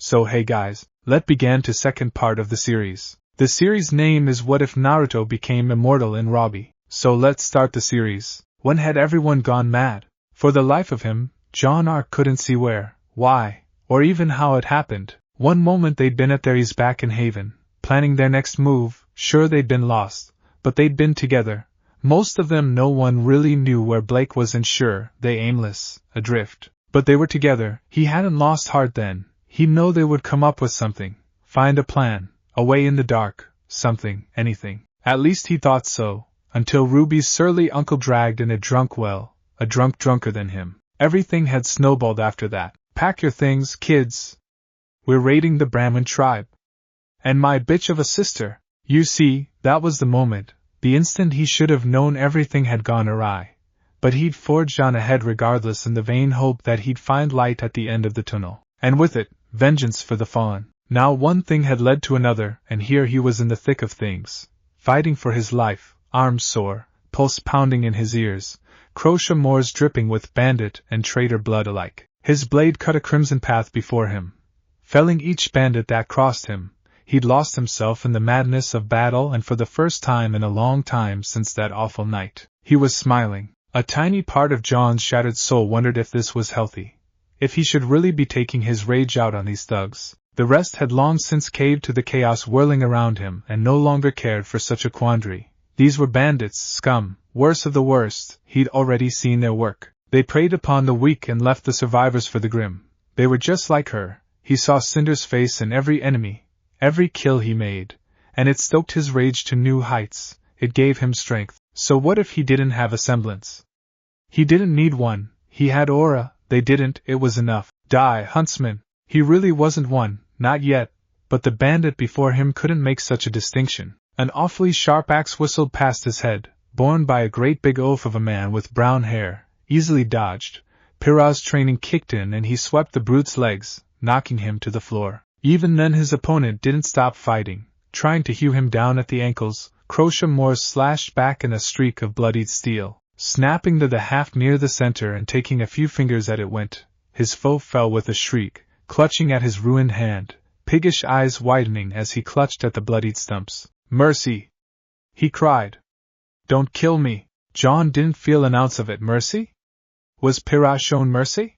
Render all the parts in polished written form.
So hey guys, let's begin to second part of the series. The series name is What If Naruto Became Immortal in Rwby. So let's start the series. When had everyone gone mad? For the life of him, John R. couldn't see where, why, or even how it happened. One moment they'd been at their ease back in Haven, planning their next move, sure they'd been lost, but they'd been together. Most of them no one really knew where Blake was and sure, they aimless, adrift. But they were together, he hadn't lost heart then, he'd know they would come up with something, find a plan, a way in the dark, something, anything. At least he thought so, until Rwby's surly uncle dragged in a drunk a drunk drunker than him. Everything had snowballed after that. Pack your things, kids. We're raiding the Brahmin tribe. And my bitch of a sister. You see, that was the moment, the instant he should have known everything had gone awry. But he'd forged on ahead regardless in the vain hope that he'd find light at the end of the tunnel. And with it, vengeance for the fallen. Now one thing had led to another, and here he was in the thick of things. Fighting for his life, arms sore, pulse pounding in his ears, crochet moors dripping with bandit and traitor blood alike. His blade cut a crimson path before him. Felling each bandit that crossed him, he'd lost himself in the madness of battle, and for the first time in a long time since that awful night, he was smiling. A tiny part of John's shattered soul wondered if this was healthy. If he should really be taking his rage out on these thugs. The rest had long since caved to the chaos whirling around him and no longer cared for such a quandary. These were bandits, scum, worst of the worst, he'd already seen their work. They preyed upon the weak and left the survivors for the grim. They were just like her. He saw Cinder's face in every enemy, every kill he made, and it stoked his rage to new heights. It gave him strength. So what if he didn't have a semblance? He didn't need one, he had aura, they didn't, it was enough. Die, huntsman. He really wasn't one, not yet, but the bandit before him couldn't make such a distinction. An awfully sharp axe whistled past his head, borne by a great big oaf of a man with brown hair, easily dodged. Pyrrha's training kicked in and he swept the brute's legs, knocking him to the floor. Even then his opponent didn't stop fighting, trying to hew him down at the ankles. Crochet moors slashed back in a streak of bloodied steel, snapping to the haft near the center and taking a few fingers at it went. His foe fell with a shriek, clutching at his ruined hand, piggish eyes widening as he clutched at the bloodied stumps. Mercy! He cried. Don't kill me! John didn't feel an ounce of it. Mercy? Was Pyrrha shown mercy?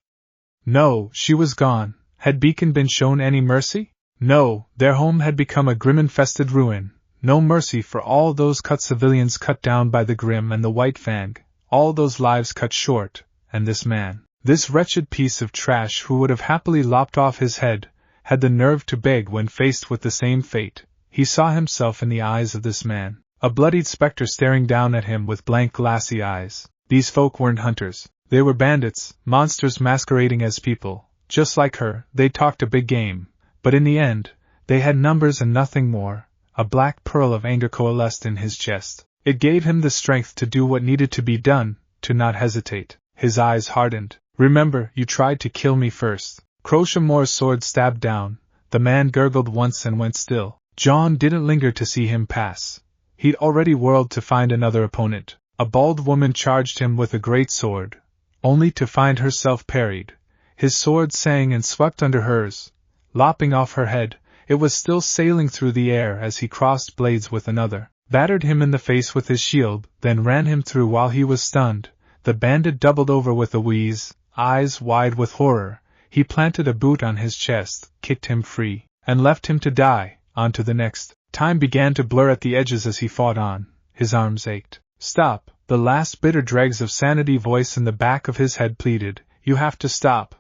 No, she was gone. Had Beacon been shown any mercy? No, their home had become a grim-infested ruin. No mercy for all those civilians cut down by the Grim and the White Fang, all those lives cut short, and this man, this wretched piece of trash who would have happily lopped off his head, had the nerve to beg when faced with the same fate. He saw himself in the eyes of this man, a bloodied specter staring down at him with blank glassy eyes. These folk weren't hunters, they were bandits, monsters masquerading as people. Just like her, they talked a big game, but in the end, they had numbers and nothing more. A black pearl of anger coalesced in his chest. It gave him the strength to do what needed to be done, to not hesitate. His eyes hardened. Remember, you tried to kill me first. Crochet moor's sword stabbed down. The man gurgled once and went still. John didn't linger to see him pass. He'd already whirled to find another opponent. A bald woman charged him with a great sword, only to find herself parried. His sword sang and swept under hers, lopping off her head. It was still sailing through the air as he crossed blades with another, battered him in the face with his shield, then ran him through while he was stunned. The bandit doubled over with a wheeze, eyes wide with horror. He planted a boot on his chest, kicked him free, and left him to die. On to the next. Time began to blur at the edges as he fought on. His arms ached. Stop, the last bitter dregs of sanity voice in the back of his head pleaded. You have to stop.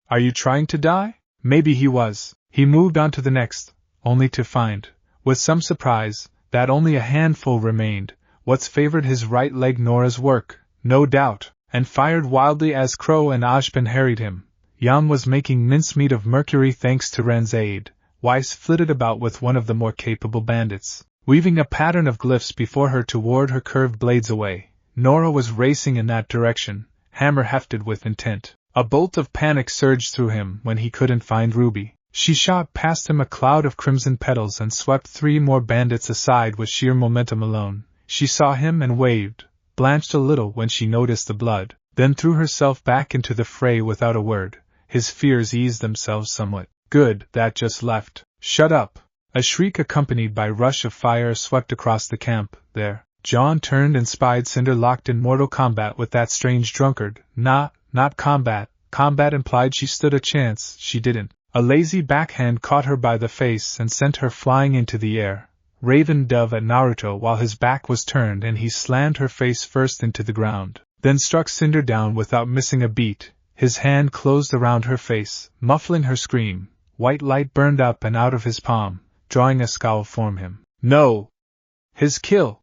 Are you trying to die? Maybe he was. He moved on to the next, only to find, with some surprise, that only a handful remained. What's favored his right leg Nora's work, no doubt, and fired wildly as Crow and Ashbin harried him. Jan was making mincemeat of Mercury thanks to Ren's aid. Weiss flitted about with one of the more capable bandits, weaving a pattern of glyphs before her to ward her curved blades away. Nora was racing in that direction, hammer hefted with intent. A bolt of panic surged through him when he couldn't find Rwby. She shot past him a cloud of crimson petals and swept 3 more bandits aside with sheer momentum alone. She saw him and waved, blanched a little when she noticed the blood, then threw herself back into the fray without a word. His fears eased themselves somewhat. Good, that just left. Shut up. A shriek accompanied by rush of fire swept across the camp. There. John turned and spied Cinder locked in mortal combat with that strange drunkard. Not combat. Combat implied she stood a chance, she didn't. A lazy backhand caught her by the face and sent her flying into the air. Raven dove at Naruto while his back was turned and he slammed her face first into the ground, then struck Cinder down without missing a beat. His hand closed around her face, muffling her scream. White light burned up and out of his palm, drawing a scowl from him. No! His kill!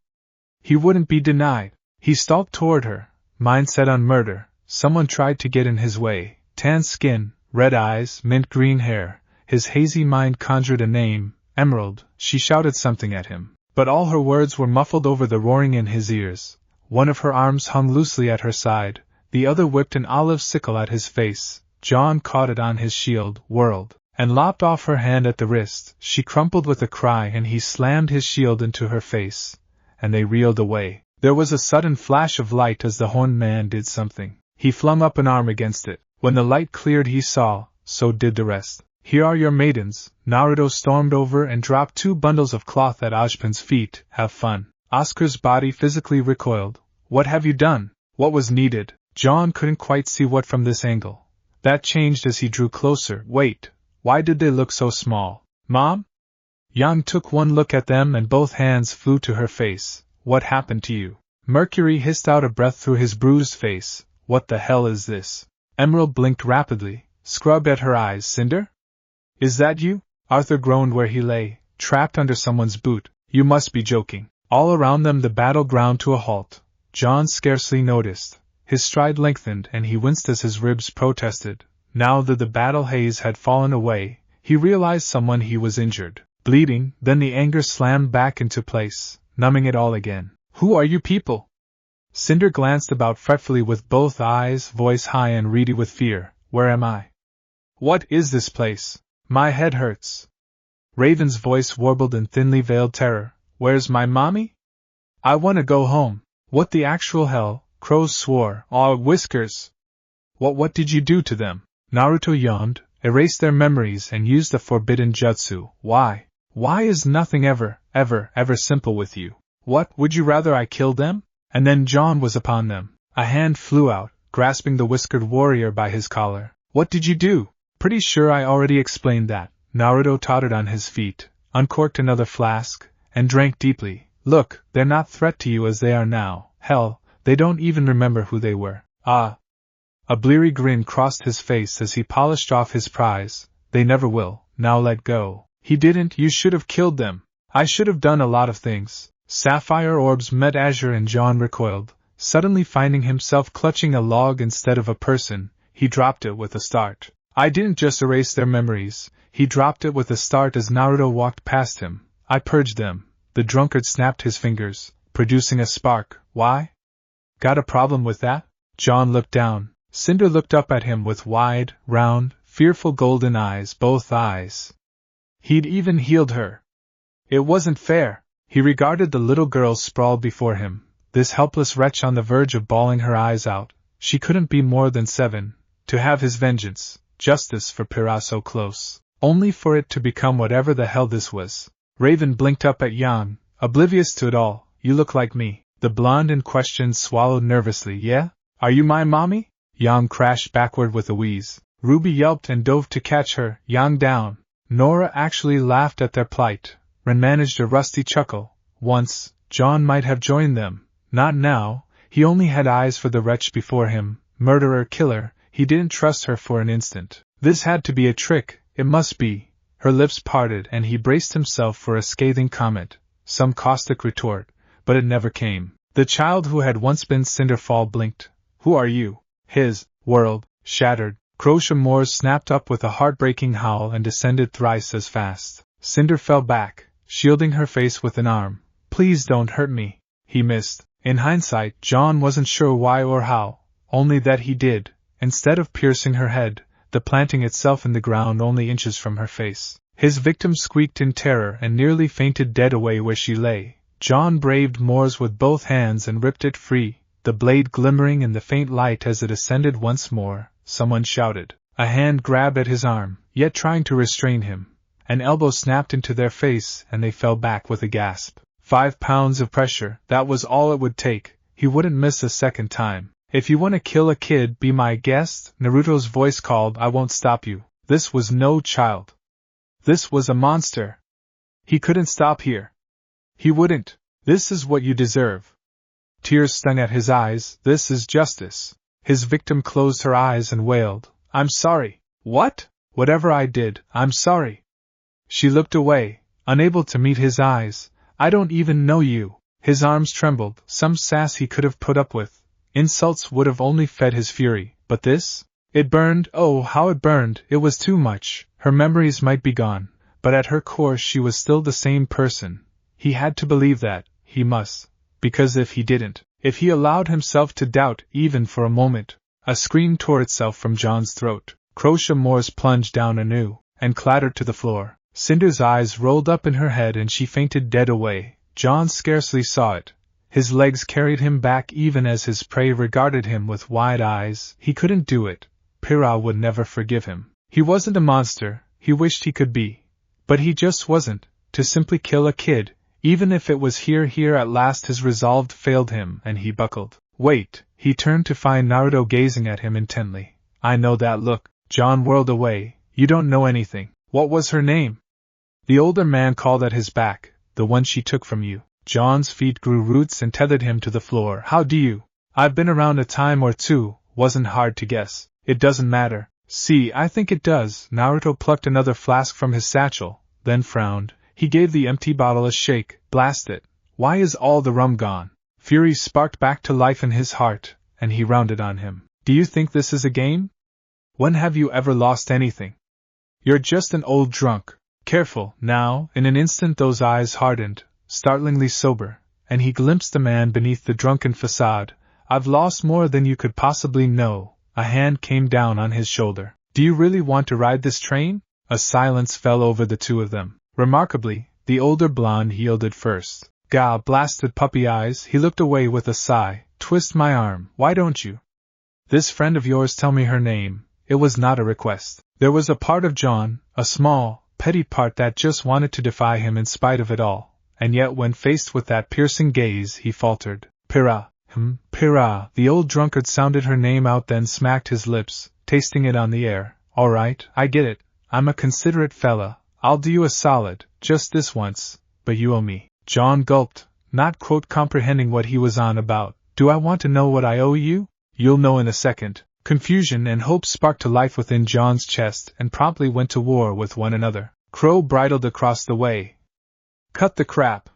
He wouldn't be denied. He stalked toward her, mind set on murder. Someone tried to get in his way. Tan skin, red eyes, mint green hair. His hazy mind conjured a name, Emerald. She shouted something at him, but all her words were muffled over the roaring in his ears. One of her arms hung loosely at her side, the other whipped an olive sickle at his face. John caught it on his shield, whirled, and lopped off her hand at the wrist. She crumpled with a cry and he slammed his shield into her face, and they reeled away. There was a sudden flash of light as the horned man did something. He flung up an arm against it. When the light cleared he saw, so did the rest. Here are your maidens. Naruto stormed over and dropped 2 bundles of cloth at Ojpin's feet. Have fun. Oscar's body physically recoiled. What have you done? What was needed? John couldn't quite see what from this angle. That changed as he drew closer. Wait, why did they look so small? Mom? Yang took one look at them and both hands flew to her face. What happened to you? Mercury hissed out a breath through his bruised face. What the hell is this? Emerald blinked rapidly, scrubbed at her eyes. Cinder? Is that you? Arthur groaned where he lay, trapped under someone's boot. You must be joking. All around them the battle ground to a halt. John scarcely noticed. His stride lengthened and he winced as his ribs protested. Now that the battle haze had fallen away, he realized someone he was injured. Bleeding, then the anger slammed back into place, numbing it all again. Who are you people? Cinder glanced about fretfully with both eyes, voice high and reedy with fear. Where am I? What is this place? My head hurts. Raven's voice warbled in thinly veiled terror. Where's my mommy? I want to go home. What the actual hell? Crows swore. Aw, Whiskers! What did you do to them? Naruto yawned, erased their memories and used the forbidden jutsu. Why? Why is nothing ever simple with you? What, would you rather I kill them? And then John was upon them. A hand flew out, grasping the whiskered warrior by his collar. What did you do? Pretty sure I already explained that. Naruto tottered on his feet, uncorked another flask, and drank deeply. Look, they're not threat to you as they are now. Hell, they don't even remember who they were. Ah! A bleary grin crossed his face as he polished off his prize. They never will. Now let go. He didn't. You should have killed them. I should have done a lot of things. Sapphire orbs met azure and John recoiled, suddenly finding himself clutching a log instead of a person. He dropped it with a start. I didn't just erase their memories. He dropped it with a start as Naruto walked past him. I purged them. The drunkard snapped his fingers, producing a spark. Why? Got a problem with that? John looked down. Cinder looked up at him with wide, round, fearful golden eyes, both eyes. He'd even healed her. It wasn't fair. He regarded the little girl sprawled before him, this helpless wretch on the verge of bawling her eyes out. She couldn't be more than 7. To have his vengeance, justice for Pyrrha so close, only for it to become whatever the hell this was. Raven blinked up at Yang, oblivious to it all. You look like me. The blonde in question swallowed nervously. Yeah? Are you my mommy? Yang crashed backward with a wheeze. Rwby yelped and dove to catch her. Yang down. Nora actually laughed at their plight. Ren managed a rusty chuckle. Once, John might have joined them. Not now. He only had eyes for the wretch before him. Murderer, killer. He didn't trust her for an instant. This had to be a trick. It must be. Her lips parted and he braced himself for a scathing comment, some caustic retort, but it never came. The child who had once been Cinderfall blinked. Who are you? His world shattered. Crochet Moors snapped up with a heartbreaking howl and descended thrice as fast. Cinder fell back, shielding her face with an arm. Please don't hurt me. He missed. In hindsight, John wasn't sure why or how, only that he did. Instead of piercing her head, the planting itself in the ground only inches from her face. His victim squeaked in terror and nearly fainted dead away where she lay. John braved Moors with both hands and ripped it free, the blade glimmering in the faint light as it ascended once more. Someone shouted. A hand grabbed at his arm. yet trying to restrain him. An elbow snapped into their face and they fell back with a gasp. 5 pounds of pressure, that was all it would take. He wouldn't miss a second time. If you want to kill a kid, be my guest, Naruto's voice called. I won't stop you. This was no child. This was a monster. He couldn't stop here. He wouldn't. This is what you deserve. Tears stung at his eyes. This is justice. His victim closed her eyes and wailed, I'm sorry. What? Whatever I did, I'm sorry. She looked away, unable to meet his eyes. I don't even know you. His arms trembled. Some sass he could have put up with. Insults would have only fed his fury, but this? It burned. Oh, how it burned. It was too much. Her memories might be gone, but at her core she was still the same person. He had to believe that. He must. Because if he didn't, if he allowed himself to doubt even for a moment, a scream tore itself from John's throat. Crochet Moore's plunged down anew, and clattered to the floor. Cinder's eyes rolled up in her head and she fainted dead away. John scarcely saw it. His legs carried him back even as his prey regarded him with wide eyes. He couldn't do it. Pyrrha would never forgive him. He wasn't a monster, he wished he could be. But he just wasn't. To simply kill a kid, even if it was here at last his resolve failed him and he buckled. Wait, he turned to find Naruto gazing at him intently. I know that look. John whirled away. You don't know anything. What was her name? The older man called at his back. The one she took from you. John's feet grew roots and tethered him to the floor. How do you? I've been around a time or two. Wasn't hard to guess. It doesn't matter. See, I think it does. Naruto plucked another flask from his satchel, then frowned. He gave the empty bottle a shake. Blast it. Why is all the rum gone? Fury sparked back to life in his heart, and he rounded on him. Do you think this is a game? When have you ever lost anything? You're just an old drunk. Careful, now. In an instant those eyes hardened, startlingly sober, and he glimpsed the man beneath the drunken facade. I've lost more than you could possibly know. A hand came down on his shoulder. Do you really want to ride this train? A silence fell over the two of them. Remarkably, the older blonde yielded first. Gah, blasted puppy eyes. He looked away with a sigh. Twist my arm. Why don't you? This friend of yours tell me her name. It was not a request. There was a part of John, a small, petty part that just wanted to defy him in spite of it all, and yet when faced with that piercing gaze he faltered. Pyrrha. Pyrrha. The old drunkard sounded her name out then smacked his lips, tasting it on the air. All right, I get it. I'm a considerate fella. I'll do you a solid, just this once, but you owe me. John gulped, not comprehending what he was on about. Do I want to know what I owe you? You'll know in a second. Confusion and hope sparked to life within John's chest and promptly went to war with one another. Crow bridled across the way. Cut the crap.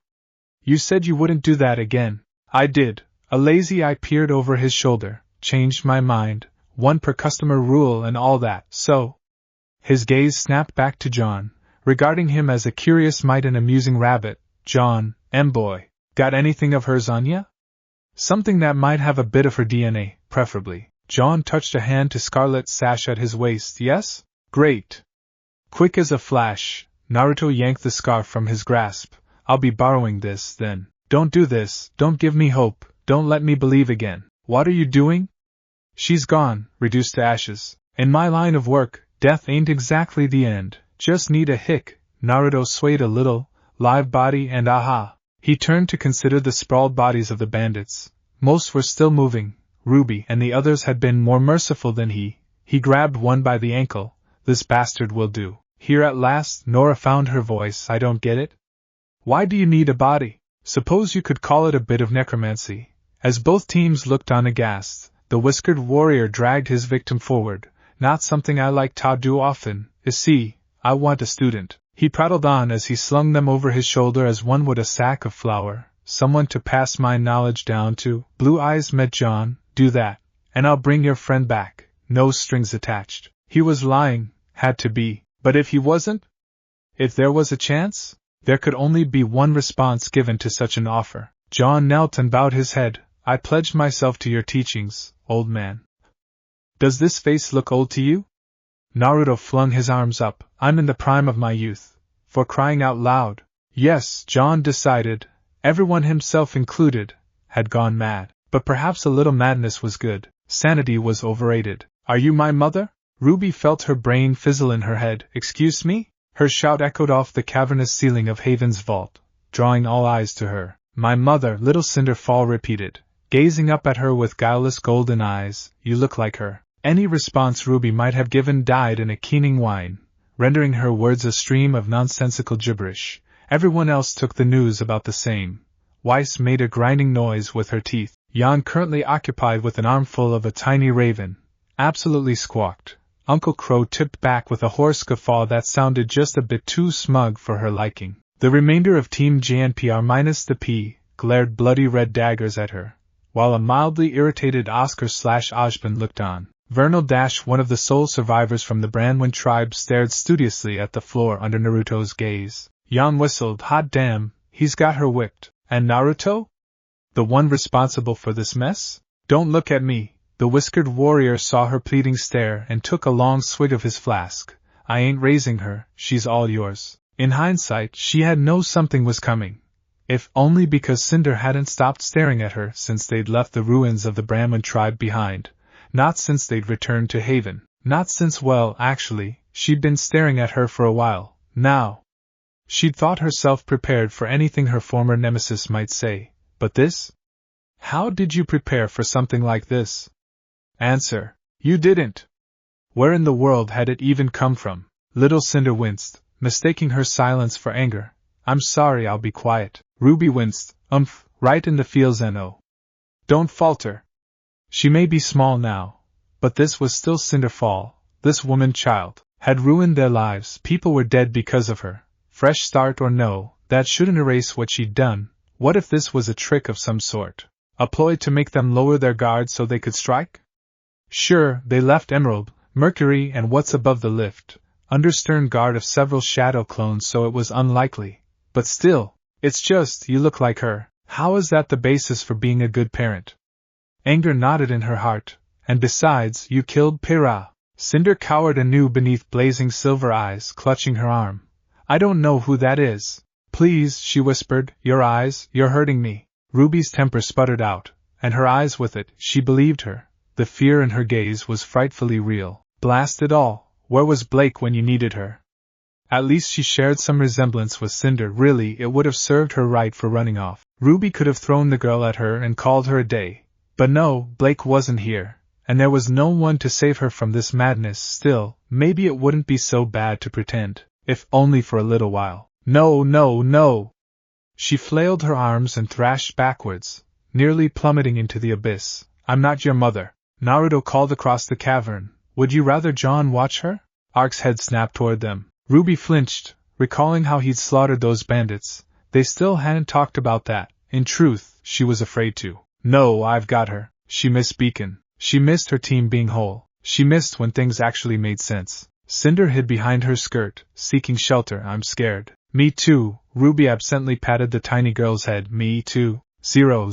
You said you wouldn't do that again. I did. A lazy eye peered over his shoulder. Changed my mind. 1 per customer rule and all that. So? His gaze snapped back to John, regarding him as a curious mite and amusing rabbit. John, boy, got anything of hers on ya? Something that might have a bit of her DNA, preferably. John touched a hand to scarlet sash at his waist. Yes? Great. Quick as a flash, Naruto yanked the scarf from his grasp. I'll be borrowing this, then. Don't do this, don't give me hope, don't let me believe again. What are you doing? She's gone, reduced to ashes. In my line of work, death ain't exactly the end. Just need a hick. Naruto swayed a little, live body and aha. He turned to consider the sprawled bodies of the bandits. Most were still moving. Rwby and the others had been more merciful than he. He grabbed one by the ankle. This bastard will do. Here at last, Nora found her voice. I don't get it. Why do you need a body? Suppose you could call it a bit of necromancy. As both teams looked on aghast, the whiskered warrior dragged his victim forward. Not something I like to do often. See, I want a student. He prattled on as he slung them over his shoulder as one would a sack of flour. Someone to pass my knowledge down to. Blue eyes met John. Do that, and I'll bring your friend back. No strings attached. He was lying, had to be, but if he wasn't? If there was a chance? There could only be one response given to such an offer. John knelt and bowed his head. I pledged myself to your teachings, old man. Does this face look old to you? Naruto flung his arms up. I'm in the prime of my youth. For crying out loud. Yes, John decided, everyone himself included, had gone mad. But perhaps a little madness was good. Sanity was overrated. Are you my mother? Rwby felt her brain fizzle in her head. Excuse me? Her shout echoed off the cavernous ceiling of Haven's vault, drawing all eyes to her. My mother, little Cinderfall repeated, gazing up at her with guileless golden eyes. You look like her. Any response Rwby might have given died in a keening whine, rendering her words a stream of nonsensical gibberish. Everyone else took the news about the same. Weiss made a grinding noise with her teeth. Jan, currently occupied with an armful of a tiny raven, absolutely squawked. Uncle Crow tipped back with a hoarse guffaw that sounded just a bit too smug for her liking. The remainder of Team JNPR minus the P glared bloody red daggers at her, while a mildly irritated Oscar/Ojban looked on. Vernal - one of the sole survivors from the Branwen tribe, stared studiously at the floor under Naruto's gaze. Jan whistled. Hot damn, he's got her whipped. And Naruto? The one responsible for this mess? Don't look at me. The whiskered warrior saw her pleading stare and took a long swig of his flask. I ain't raising her, she's all yours. In hindsight, she had known something was coming. If only because Cinder hadn't stopped staring at her since they'd left the ruins of the Branwen tribe behind. Not since they'd returned to Haven. Not since, well, actually, she'd been staring at her for a while, now. She'd thought herself prepared for anything her former nemesis might say, but this? How did you prepare for something like this? Answer. You didn't. Where in the world had it even come from? Little Cinder winced, mistaking her silence for anger. I'm sorry, I'll be quiet. Rwby winced, right in the feels no. Don't falter. She may be small now, but this was still Cinderfall. This woman-child had ruined their lives. People were dead because of her. Fresh start or no, that shouldn't erase what she'd done. What if this was a trick of some sort? A ploy to make them lower their guard so they could strike? Sure, they left Emerald, Mercury and what's above the lift, under stern guard of several shadow clones, so it was unlikely. But still, it's just, you look like her. How is that the basis for being a good parent? Anger knotted in her heart, and besides, you killed Pyrrha. Cinder cowered anew beneath blazing silver eyes, clutching her arm. I don't know who that is. Please, she whispered, your eyes, you're hurting me. Rwby's temper sputtered out, and her eyes with it. She believed her. The fear in her gaze was frightfully real. Blast it all, where was Blake when you needed her? At least she shared some resemblance with Cinder. Really, it would have served her right for running off. Rwby could have thrown the girl at her and called her a day. But no, Blake wasn't here, and there was no one to save her from this madness. Still, maybe it wouldn't be so bad to pretend, if only for a little while. No, no, no! She flailed her arms and thrashed backwards, nearly plummeting into the abyss. I'm not your mother. Naruto called across the cavern. Would you rather John watch her? Ark's head snapped toward them. Rwby flinched, recalling how he'd slaughtered those bandits. They still hadn't talked about that. In truth, she was afraid to. No, I've got her. She missed Beacon. She missed her team being whole. She missed when things actually made sense. Cinder hid behind her skirt, seeking shelter. I'm scared. Me too. Rwby absently patted the tiny girl's head. Me too. 000.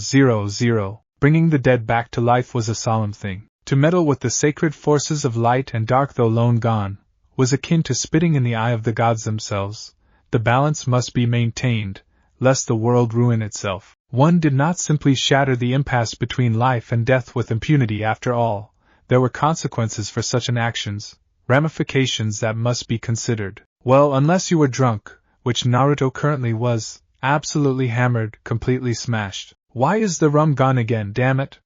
Bringing the dead back to life was a solemn thing. To meddle with the sacred forces of light and dark, though long gone, was akin to spitting in the eye of the gods themselves. The balance must be maintained, lest the world ruin itself. One did not simply shatter the impasse between life and death with impunity. After all, there were consequences for such an actions, ramifications that must be considered. Well, unless you were drunk, which Naruto currently was, absolutely hammered, completely smashed. Why is the rum gone again, damn it?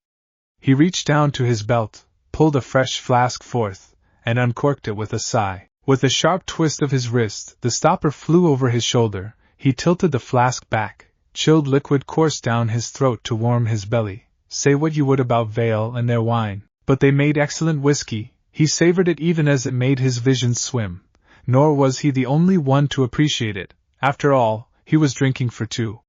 He reached down to his belt, pulled a fresh flask forth, and uncorked it with a sigh. With a sharp twist of his wrist, the stopper flew over his shoulder. He tilted the flask back. Chilled liquid coursed down his throat to warm his belly. Say what you would about Vale and their wine, but they made excellent whiskey. He savored it even as it made his visions swim. Nor was he the only one to appreciate it. After all, he was drinking for two.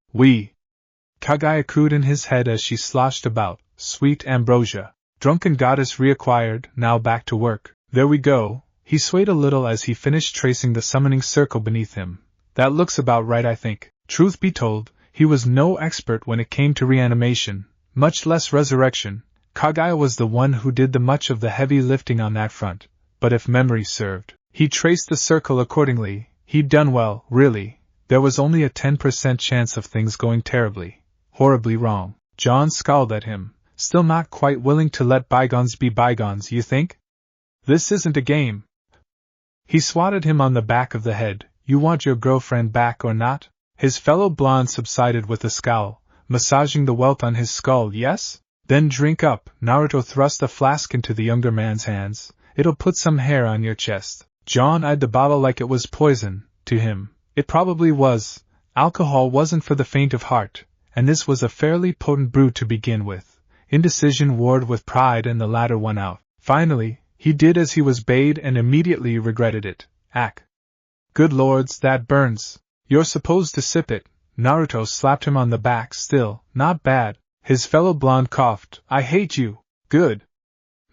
Kagaya cooed in his head as she sloshed about. Sweet ambrosia. Drunken goddess reacquired, now back to work. There we go. He swayed a little as he finished tracing the summoning circle beneath him. That looks about right, I think. Truth be told, he was no expert when it came to reanimation, much less resurrection. Kagaya was the one who did the much of the heavy lifting on that front, but if memory served, he traced the circle accordingly. He'd done well, really. There was only a 10% chance of things going terribly, horribly wrong. John scowled at him, still not quite willing to let bygones be bygones. You think? This isn't a game. He swatted him on the back of the head. You want your girlfriend back or not? His fellow blonde subsided with a scowl, massaging the welt on his skull. Yes? Then drink up. Naruto thrust a flask into the younger man's hands. It'll put some hair on your chest. John eyed the bottle like it was poison. To him, it probably was. Alcohol wasn't for the faint of heart, and this was a fairly potent brew to begin with. Indecision warred with pride and the latter won out. Finally, he did as he was bade and immediately regretted it. Ack. Good lords, that burns. You're supposed to sip it. Naruto slapped him on the back. Still, not bad. His fellow blonde coughed. I hate you. Good.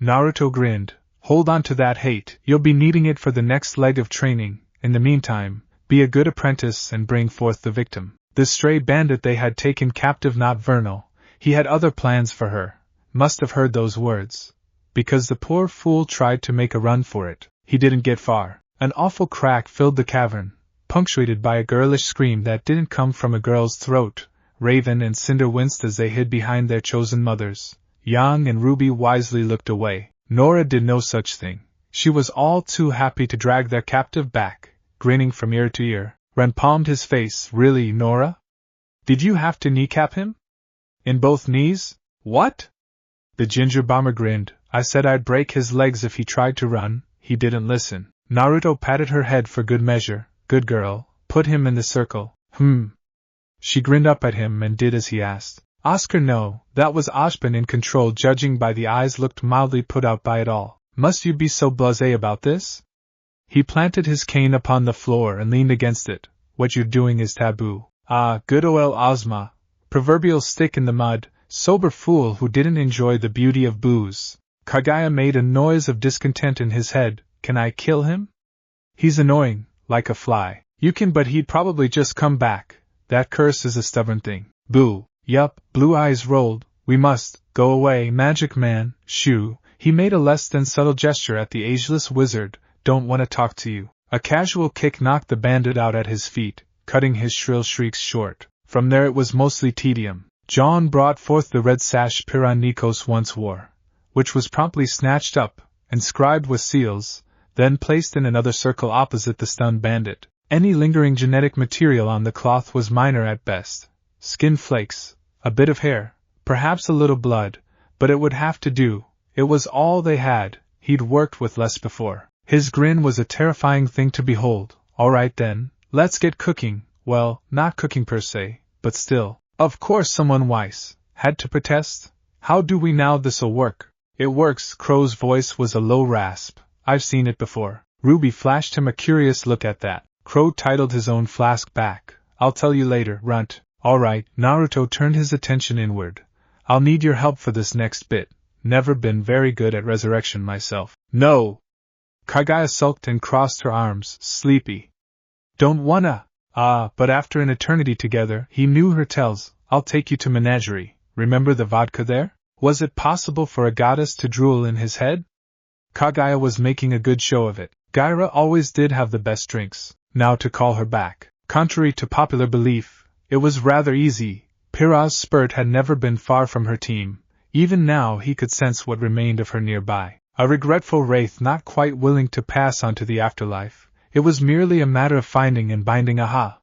Naruto grinned. Hold on to that hate. You'll be needing it for the next leg of training. In the meantime, be a good apprentice and bring forth the victim. The stray bandit they had taken captive, not Vernal. He had other plans for her. Must have heard those words. Because the poor fool tried to make a run for it. He didn't get far. An awful crack filled the cavern, punctuated by a girlish scream that didn't come from a girl's throat. Raven and Cinder winced as they hid behind their chosen mothers. Yang and Rwby wisely looked away. Nora did no such thing. She was all too happy to drag their captive back, grinning from ear to ear. Ren palmed his face. Really, Nora? Did you have to kneecap him? In both knees? What? The ginger bomber grinned. I said I'd break his legs if he tried to run. He didn't listen. Naruto patted her head for good measure. Good girl. Put him in the circle. She grinned up at him and did as he asked. Oscar, no, that was Ashbin in control, judging by the eyes looked mildly put out by it all. Must you be so blasé about this? He planted his cane upon the floor and leaned against it. What you're doing is taboo. Ah, good ol' Ozma. Proverbial stick in the mud, sober fool who didn't enjoy the beauty of booze. Kagaya made a noise of discontent in his head. Can I kill him? He's annoying, like a fly. You can, but he'd probably just come back. That curse is a stubborn thing. Boo. Yup, Blue Eyes rolled. We must go away, Magic Man. Shoo. He made a less than subtle gesture at the ageless wizard. Don't want to talk to you. A casual kick knocked the bandit out at his feet, cutting his shrill shrieks short. From there it was mostly tedium. John brought forth the red sash Pyrrha Nikos once wore, which was promptly snatched up, inscribed with seals, then placed in another circle opposite the stunned bandit. Any lingering genetic material on the cloth was minor at best. Skin flakes, a bit of hair, perhaps a little blood, but it would have to do. It was all they had. He'd worked with less before. His grin was a terrifying thing to behold. All right then, let's get cooking. Well, not cooking per se, but still. Of course someone wise had to protest. How do we now this'll work? It works. Crow's voice was a low rasp. I've seen it before. Rwby flashed him a curious look at that. Crow titled his own flask back. I'll tell you later, runt. All right. Naruto turned his attention inward. I'll need your help for this next bit. Never been very good at resurrection myself. No! Kagaya sulked and crossed her arms, sleepy. Don't wanna. But after an eternity together, he knew her tells. I'll take you to Menagerie. Remember the vodka there? Was it possible for a goddess to drool in his head? Kagaya was making a good show of it. Gaira always did have the best drinks. Now to call her back. Contrary to popular belief, it was rather easy. Pyrrha's spurt had never been far from her team. Even now he could sense what remained of her nearby. A regretful wraith not quite willing to pass on to the afterlife. It was merely a matter of finding and binding. Aha!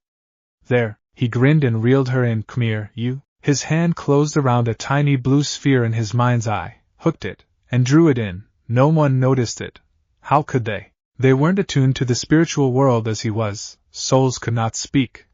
There, he grinned and reeled her in. Come here, you. His hand closed around a tiny blue sphere in his mind's eye, hooked it, and drew it in. No one noticed it. How could they? They weren't attuned to the spiritual world as he was. Souls could not speak.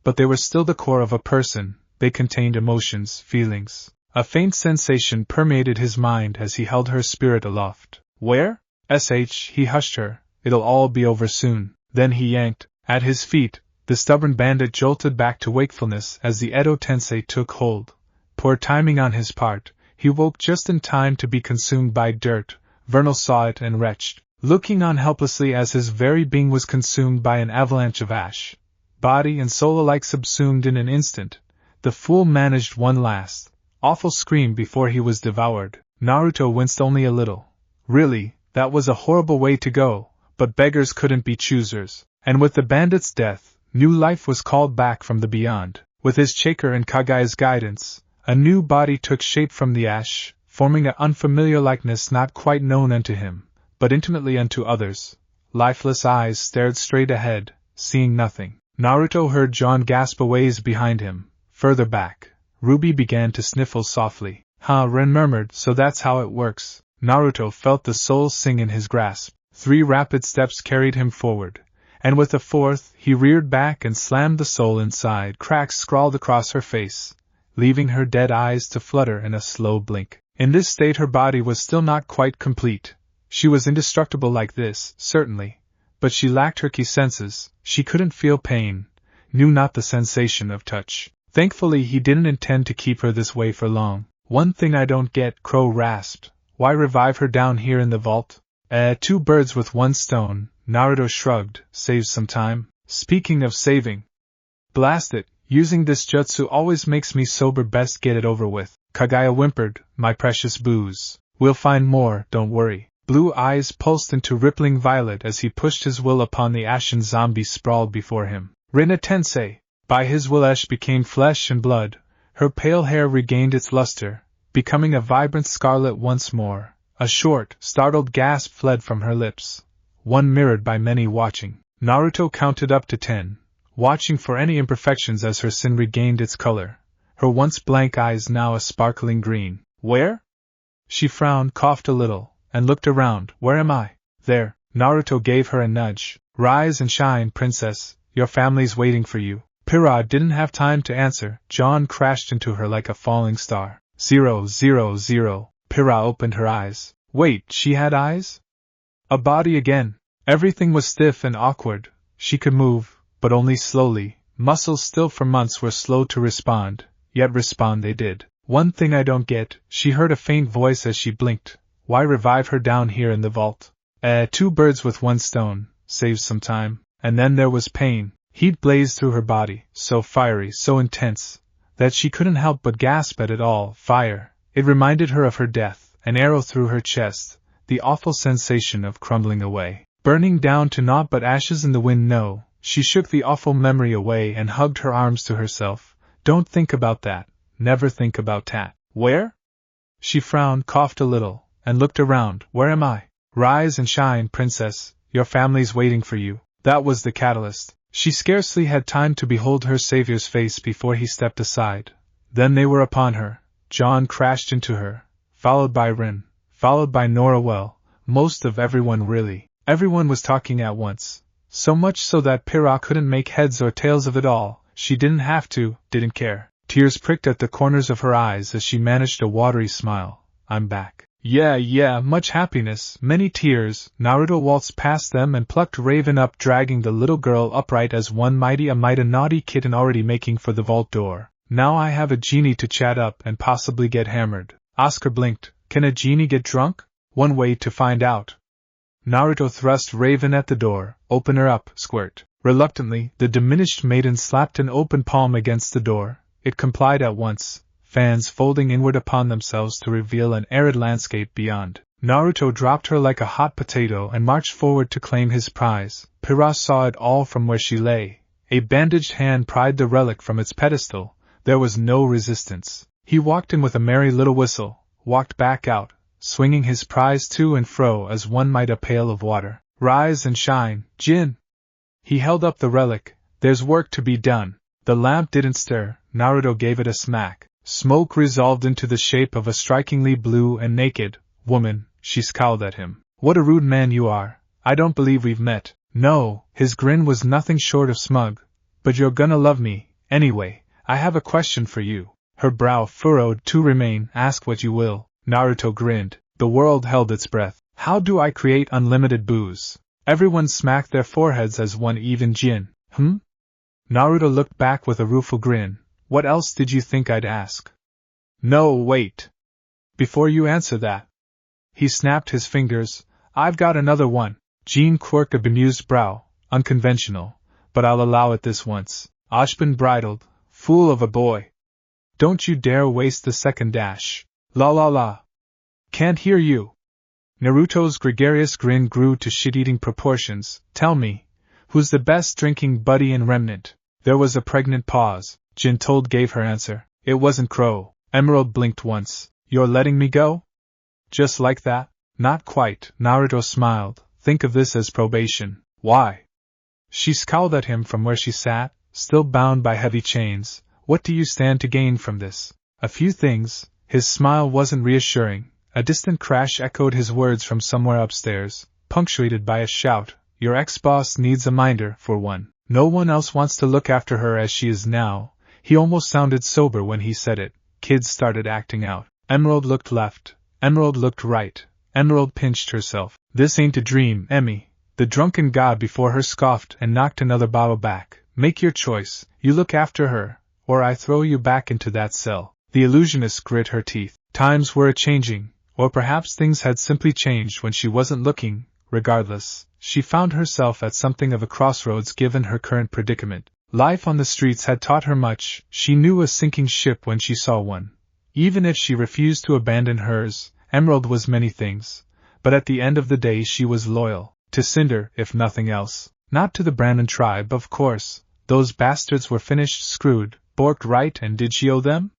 But they were still the core of a person. They contained emotions, feelings. A faint sensation permeated his mind as he held her spirit aloft. Where? He hushed her. It'll all be over soon. Then he yanked. At his feet, the stubborn bandit jolted back to wakefulness as the Edo Tensei took hold. Poor timing on his part. He woke just in time to be consumed by dirt. Vernal saw it and retched, looking on helplessly as his very being was consumed by an avalanche of ash. Body and soul alike subsumed in an instant. The fool managed one last, awful scream before he was devoured. Naruto winced only a little. Really, that was a horrible way to go, but beggars couldn't be choosers. And with the bandit's death, new life was called back from the beyond. With his Shaker and Kagaya's guidance, a new body took shape from the ash, forming an unfamiliar likeness not quite known unto him. but intimately unto others. Lifeless eyes stared straight ahead, seeing nothing. Naruto heard John gasp a ways behind him. Further back, Rwby began to sniffle softly. Ren murmured, so that's how it works. Naruto felt the soul sing in his grasp. 3 rapid steps carried him forward, and with a 4th, he reared back and slammed the soul inside. Cracks scrawled across her face, leaving her dead eyes to flutter in a slow blink. In this state her body was still not quite complete. She was indestructible like this, certainly, but she lacked her key senses. She couldn't feel pain, knew not the sensation of touch. Thankfully he didn't intend to keep her this way for long. One thing I don't get, Crow rasped. Why revive her down here in the vault? 2 birds with 1 stone, Naruto shrugged. Save some time. Speaking of saving. Blast it, using this jutsu always makes me sober, best get it over with. Kagaya whimpered, my precious booze. We'll find more, don't worry. Blue eyes pulsed into rippling violet as he pushed his will upon the ashen zombie sprawled before him. Rina Tensei. By his will Esh became flesh and blood. Her pale hair regained its luster, becoming a vibrant scarlet once more. A short, startled gasp fled from her lips, one mirrored by many watching. Naruto counted up to 10, watching for any imperfections as her sin regained its color, her once blank eyes now a sparkling green. Where? She frowned, coughed a little, and looked around. Where am I? There. Naruto gave her a nudge. Rise and shine, princess, your family's waiting for you. Pyrrha didn't have time to answer. John crashed into her like a falling star. 000. Pyrrha opened her eyes. Wait, she had eyes? A body again. Everything was stiff and awkward. She could move, but only slowly. Muscles still for months were slow to respond, yet respond they did. One thing I don't get, she heard a faint voice as she blinked. Why revive her down here in the vault? 2 birds with 1 stone, saves some time. And then there was pain. Heat blazed through her body, so fiery, so intense, that she couldn't help but gasp at it all. Fire. It reminded her of her death, an arrow through her chest, the awful sensation of crumbling away, burning down to naught but ashes in the wind. No, she shook the awful memory away and hugged her arms to herself. Don't think about that, never think about that. Where? She frowned, coughed a little, and looked around. Where am I? Rise and shine, princess, your family's waiting for you. That was the catalyst. She scarcely had time to behold her savior's face before he stepped aside. Then they were upon her. John crashed into her, followed by Rin, followed by Nora. Well, most of everyone really. Everyone was talking at once. So much so that Pyrrha couldn't make heads or tails of it all. She didn't have to, didn't care. Tears pricked at the corners of her eyes as she managed a watery smile. I'm back. Yeah, much happiness, many tears. Naruto waltzed past them and plucked Raven up, dragging the little girl upright as one might a naughty kitten already making for the vault door. Now I have a genie to chat up and possibly get hammered. Oscar blinked. Can a genie get drunk? One way to find out. Naruto thrust Raven at the door. Open her up, squirt. Reluctantly, the diminished maiden slapped an open palm against the door. It complied at once, fans folding inward upon themselves to reveal an arid landscape beyond. Naruto dropped her like a hot potato and marched forward to claim his prize. Pyrrha saw it all from where she lay. A bandaged hand pried the relic from its pedestal. There was no resistance. He walked in with a merry little whistle, walked back out, swinging his prize to and fro as one might a pail of water. Rise and shine, Jin! He held up the relic. There's work to be done. The lamp didn't stir. Naruto gave it a smack. Smoke resolved into the shape of a strikingly blue and naked woman. She scowled at him. What a rude man you are. I don't believe we've met. No, his grin was nothing short of smug. But you're gonna love me, anyway. I have a question for you. Her brow furrowed. To remain, ask what you will. Naruto grinned. The world held its breath. How do I create unlimited booze? Everyone smacked their foreheads as one. Even Jin. Naruto looked back with a rueful grin. What else did you think I'd ask? No, wait. Before you answer that. He snapped his fingers. I've got another one. Jin quirked a bemused brow. Unconventional, but I'll allow it this once. Ashbin bridled. Fool of a boy. Don't you dare waste the second dash. La. Can't hear you. Naruto's gregarious grin grew to shit-eating proportions. Tell me, who's the best drinking buddy in Remnant? There was a pregnant pause. Jin gave her answer. It wasn't Crow. Emerald blinked once. You're letting me go? Just like that? Not quite, Naruto smiled. Think of this as probation. Why? She scowled at him from where she sat, still bound by heavy chains. What do you stand to gain from this? A few things. His smile wasn't reassuring. A distant crash echoed his words from somewhere upstairs, punctuated by a shout. Your ex-boss needs a minder, for one. No one else wants to look after her as she is now. He almost sounded sober when he said it. Kids started acting out. Emerald looked left. Emerald looked right. Emerald pinched herself. This ain't a dream, Emmy. The drunken god before her scoffed and knocked another bottle back. Make your choice. You look after her, or I throw you back into that cell. The illusionist grit her teeth. Times were a-changing, or perhaps things had simply changed when she wasn't looking. Regardless, she found herself at something of a crossroads given her current predicament. Life on the streets had taught her much. She knew a sinking ship when she saw one. Even if she refused to abandon hers, Emerald was many things. But at the end of the day she was loyal. To Cinder, if nothing else. Not to the Brandon tribe, of course. Those bastards were finished screwed, borked right, and did she owe them?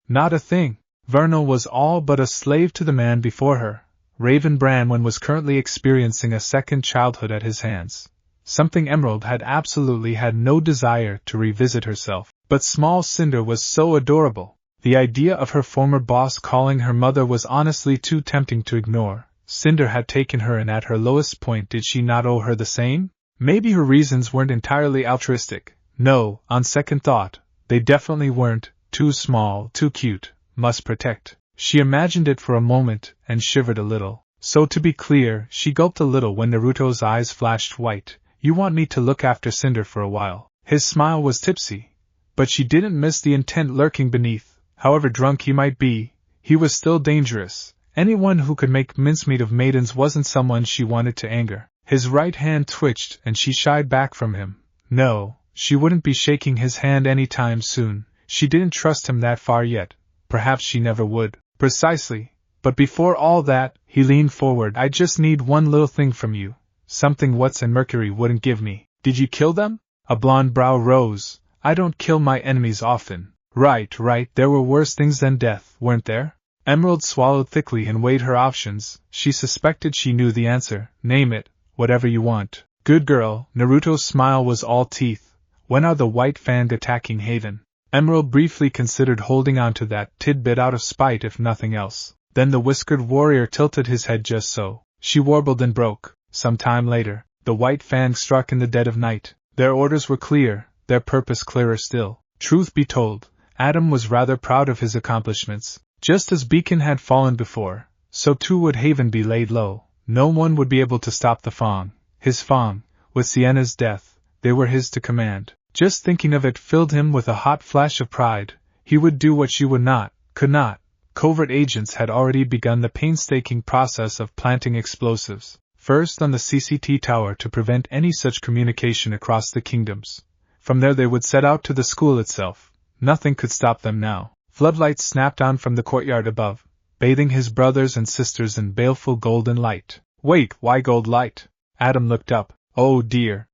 Not a thing. Vernal was all but a slave to the man before her. Raven Branwen was currently experiencing a second childhood at his hands. Something Emerald had absolutely had no desire to revisit herself. But small Cinder was so adorable. The idea of her former boss calling her mother was honestly too tempting to ignore. Cinder had taken her in at her lowest point. Did she not owe her the same? Maybe her reasons weren't entirely altruistic. No, on second thought, they definitely weren't. Too small, too cute, must protect. She imagined it for a moment, and shivered a little. So to be clear, she gulped a little when Naruto's eyes flashed white. You want me to look after Cinder for a while. His smile was tipsy, but she didn't miss the intent lurking beneath. However drunk he might be, he was still dangerous. Anyone who could make mincemeat of maidens wasn't someone she wanted to anger. His right hand twitched and she shied back from him. No, she wouldn't be shaking his hand any time soon. She didn't trust him that far yet. Perhaps she never would. Precisely. But before all that, he leaned forward. I just need one little thing from you. Something What's and Mercury wouldn't give me. Did you kill them? A blonde brow rose. I don't kill my enemies often. Right, there were worse things than death, weren't there? Emerald swallowed thickly and weighed her options. She suspected she knew the answer. Name it, whatever you want. Good girl. Naruto's smile was all teeth. When are the White Fang attacking Haven? Emerald briefly considered holding on to that tidbit out of spite if nothing else. Then the whiskered warrior tilted his head just so. She warbled and broke. Some time later, the White Fang struck in the dead of night. Their orders were clear, their purpose clearer still. Truth be told, Adam was rather proud of his accomplishments. Just as Beacon had fallen before, so too would Haven be laid low. No one would be able to stop the Fang. His Fang, with Sienna's death, they were his to command. Just thinking of it filled him with a hot flash of pride. He would do what she would not, could not. Covert agents had already begun the painstaking process of planting explosives, first on the CCT tower to prevent any such communication across the kingdoms. From there they would set out to the school itself. Nothing could stop them now. Floodlights snapped on from the courtyard above, bathing his brothers and sisters in baleful golden light. Wait, why gold light? Adam looked up. Oh dear,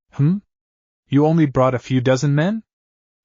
You only brought a few dozen men?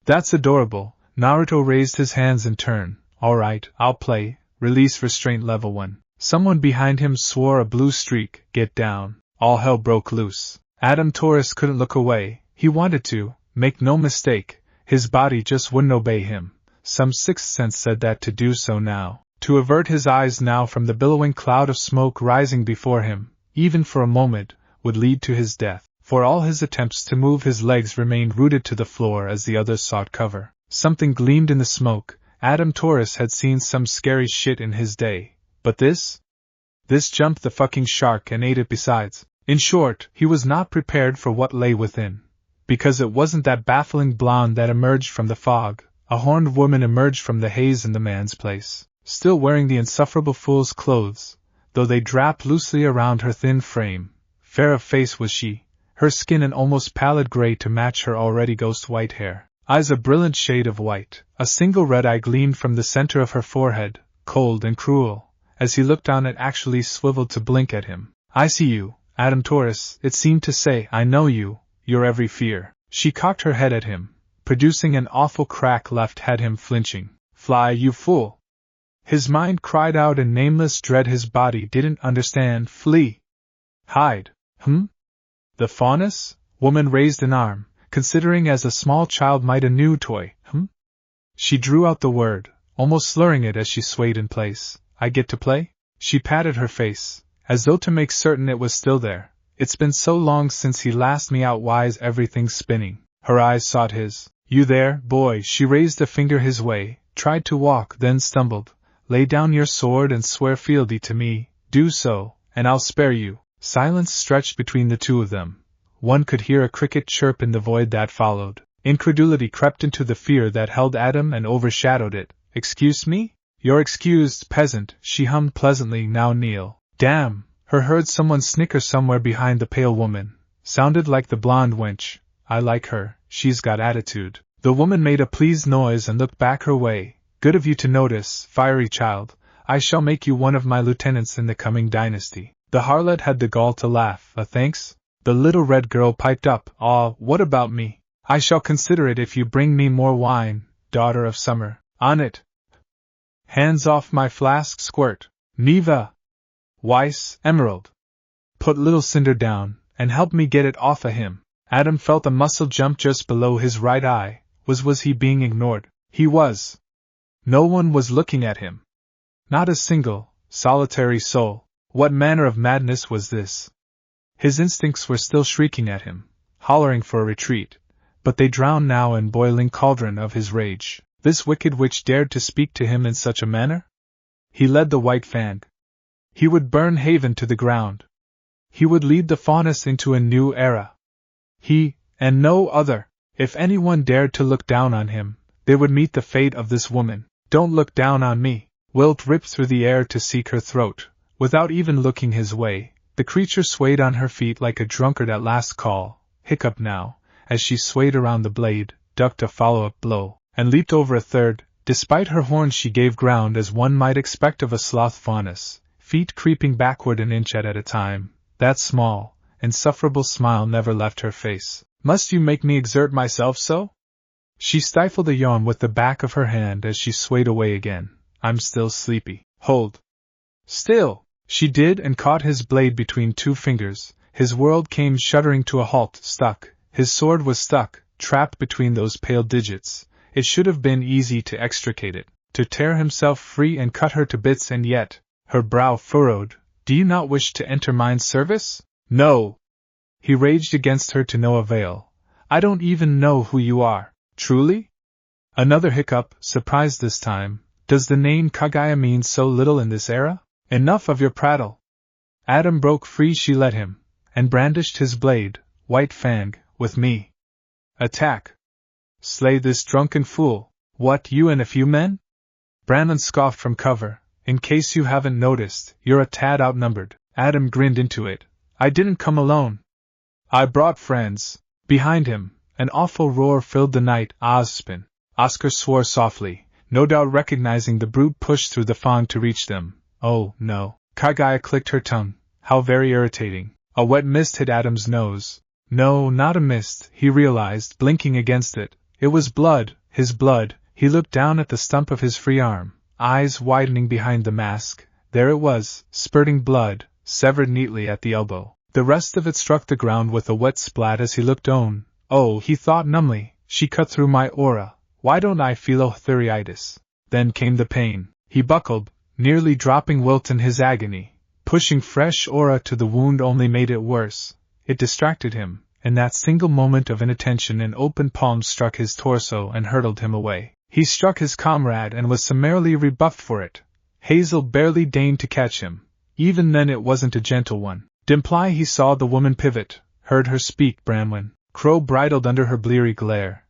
That's adorable. Naruto raised his hands in turn. Alright, I'll play. Release restraint level 1. Someone behind him swore a blue streak. Get down. All hell broke loose. Adam Taurus couldn't look away. He wanted to, make no mistake. His body just wouldn't obey him. Some sixth sense said that to do so now, to avert his eyes now from the billowing cloud of smoke rising before him, even for a moment, would lead to his death. For all his attempts to move his legs remained rooted to the floor as the others sought cover. Something gleamed in the smoke. Adam Taurus had seen some scary shit in his day. But this jumped the fucking shark and ate it besides. In short, he was not prepared for what lay within. Because it wasn't that baffling blonde that emerged from the fog. A horned woman emerged from the haze in the man's place, still wearing the insufferable fool's clothes, though they draped loosely around her thin frame. Fair of face was she, her skin an almost pallid gray to match her already ghost-white hair, eyes a brilliant shade of white. A single red eye gleamed from the center of her forehead, cold and cruel. As he looked down it actually swiveled to blink at him. I see you, Adam Taurus, it seemed to say. I know you, your every fear. She cocked her head at him, producing an awful crack left had him flinching. Fly, you fool! His mind cried out in nameless dread his body didn't understand. Flee! Hide! The faunus? Woman raised an arm, considering as a small child might a new toy. She drew out the word, almost slurring it as she swayed in place. I get to play? She patted her face, as though to make certain it was still there. It's been so long since he last me out. Why is everything spinning? Her eyes sought his. You there, boy? She raised a finger his way, tried to walk, then stumbled. Lay down your sword and swear fealty to me. Do so, and I'll spare you. Silence stretched between the two of them. One could hear a cricket chirp in the void that followed. Incredulity crept into the fear that held Adam and overshadowed it. Excuse me? You're excused, peasant, she hummed pleasantly. Now kneel. Damn! Her heard someone snicker somewhere behind the pale woman. Sounded like the blonde wench. I like her, she's got attitude. The woman made a pleased noise and looked back her way. Good of you to notice, fiery child. I shall make you one of my lieutenants in the coming dynasty. The harlot had the gall to laugh. Thanks? The little red girl piped up. Aw, what about me? I shall consider it if you bring me more wine, daughter of summer. On it! Hands off my flask, squirt. Neva! Weiss, Emerald! Put little Cinder down, and help me get it off of him. Adam felt a muscle jump just below his right eye. Was he being ignored? He was. No one was looking at him. Not a single, solitary soul. What manner of madness was this? His instincts were still shrieking at him, hollering for a retreat, but they drowned now in boiling cauldron of his rage. This wicked witch dared to speak to him in such a manner? He led the white Fang. He would burn Haven to the ground. He would lead the faunus into a new era. He, and no other. If anyone dared to look down on him, they would meet the fate of this woman. Don't look down on me. Wilt ripped through the air to seek her throat. Without even looking his way, the creature swayed on her feet like a drunkard at last call, hiccuped now, as she swayed around the blade, ducked a follow-up blow, and leaped over a third. Despite her horns she gave ground as one might expect of a sloth faunus, feet creeping backward an inch at a time. That small, insufferable smile never left her face. Must you make me exert myself so? She stifled a yawn with the back of her hand as she swayed away again. I'm still sleepy. Hold. Still! She did and caught his blade between two fingers. His world came shuddering to a halt, stuck. His sword was stuck, trapped between those pale digits. It should have been easy to extricate it, to tear himself free and cut her to bits, and yet, her brow furrowed. Do you not wish to enter mine service? No! He raged against her to no avail. I don't even know who you are. Truly? Another hiccup, surprised this time. Does the name Kagaya mean so little in this era? Enough of your prattle. Adam broke free. She let him, and brandished his blade, white Fang, with me. Attack. Slay this drunken fool. What, you and a few men? Brannon scoffed from cover. In case you haven't noticed, you're a tad outnumbered. Adam grinned into it. I didn't come alone. I brought friends. Behind him, an awful roar filled the night. Ozpin. Oscar swore softly, no doubt recognizing the brute pushed through the Fang to reach them. Oh, no. Kagaya clicked her tongue. How very irritating. A wet mist hit Adam's nose. No, not a mist, he realized, blinking against it. It was blood, his blood. He looked down at the stump of his free arm, eyes widening behind the mask. There it was, spurting blood, severed neatly at the elbow. The rest of it struck the ground with a wet splat as he looked on. Oh, he thought numbly, she cut through my aura. Why don't I feel otheriitis? Then came the pain. He buckled, nearly dropping Wilt in his agony. Pushing fresh aura to the wound only made it worse. It distracted him. In that single moment of inattention an open palm struck his torso and hurtled him away. He struck his comrade and was summarily rebuffed for it. Hazel barely deigned to catch him. Even then it wasn't a gentle one. D'imply he saw the woman pivot, heard her speak. Branwen. Crow bridled under her bleary glare.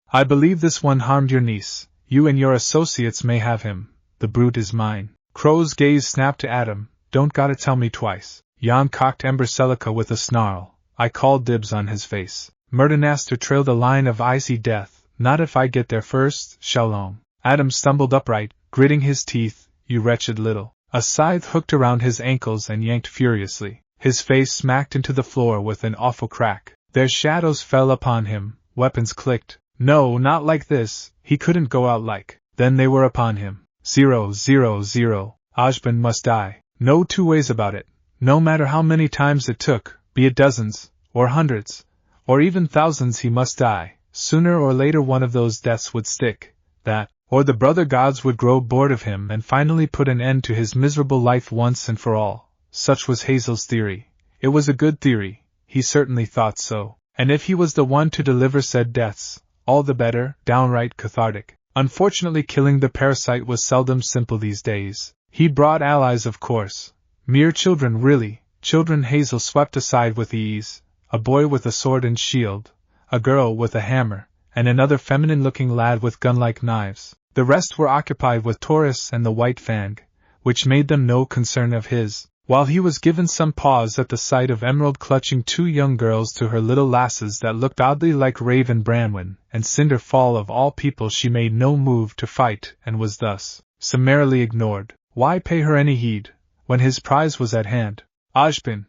I believe this one harmed your niece. You and your associates may have him. The brute is mine. Crow's gaze snapped to Adam. Don't gotta tell me twice. Jan cocked Ember Celica with a snarl. I called dibs on his face. Murdenaster trailed a line of icy death. Not if I get there first, Shalom. Adam stumbled upright, gritting his teeth. You wretched little. A scythe hooked around his ankles and yanked furiously. His face smacked into the floor with an awful crack. Their shadows fell upon him, weapons clicked. No, not like this, he couldn't go out like. Then they were upon him. 000. Ajban must die. No two ways about it. No matter how many times it took, be it dozens, or hundreds, or even thousands, he must die. Sooner or later one of those deaths would stick. That, or the brother gods would grow bored of him and finally put an end to his miserable life once and for all. Such was Hazel's theory. It was a good theory, he certainly thought so, and if he was the one to deliver said deaths, all the better, downright cathartic. Unfortunately, killing the parasite was seldom simple these days. He brought allies, of course. Mere children, really, children Hazel swept aside with ease. A boy with a sword and shield, a girl with a hammer, and another feminine-looking lad with gun-like knives. The rest were occupied with Taurus and the white Fang, which made them no concern of his, while he was given some pause at the sight of Emerald clutching two young girls to her little lasses that looked oddly like Raven Branwen and Cinder Fall. Of all people, she made no move to fight and was thus summarily ignored. Why pay her any heed, when his prize was at hand? Ajban!